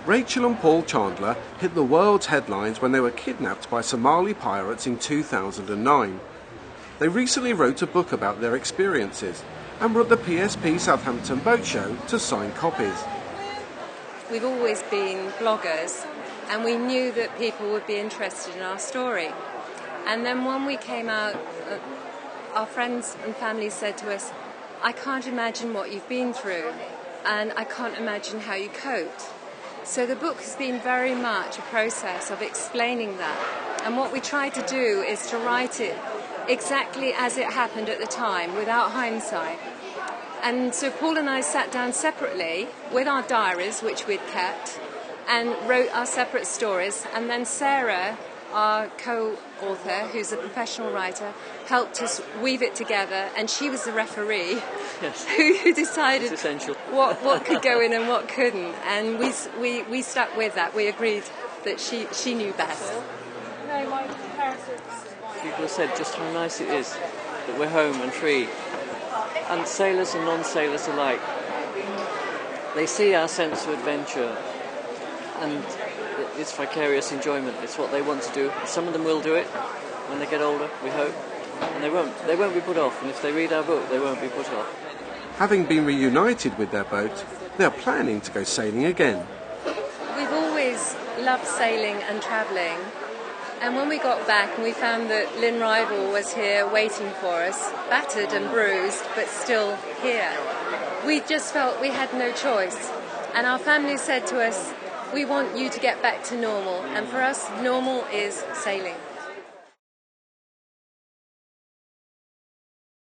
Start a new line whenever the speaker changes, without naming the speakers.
Rachel and Paul Chandler hit the world's headlines when they were kidnapped by Somali pirates in 2009. They recently wrote a book about their experiences and were at the PSP Southampton Boat Show to sign copies.
We've always been bloggers and we knew that people would be interested in our story. And then when we came out, our friends and family said to us, "I can't imagine what you've been through and I can't imagine how you coped." So the book has been very much a process of explaining that. And what we try to do is to write it exactly as it happened at the time, without hindsight. And so Paul and I sat down separately with our diaries, which we'd kept, and wrote our separate stories. And then Sarah, our co-author, who's a professional writer, helped us weave it together, and she was the referee.
Yes.
who decided what could go in and what couldn't. And we stuck with that. We agreed that she knew best.
No, my parents
People have said just how nice it is that we're home and free. And sailors and non-sailors alike, they see our sense of adventure and it's vicarious enjoyment. It's what they want to do. Some of them will do it when they get older, we hope. And they won't be put off. And if they read our book, they won't be put off.
Having been reunited with their boat, they are planning to go sailing again.
We've always loved sailing and travelling. And when we got back and we found that Lynn Rival was here waiting for us, battered and bruised, but still here, we just felt we had no choice. And our family said to us, "We want you to get back to normal." And for us, normal is sailing.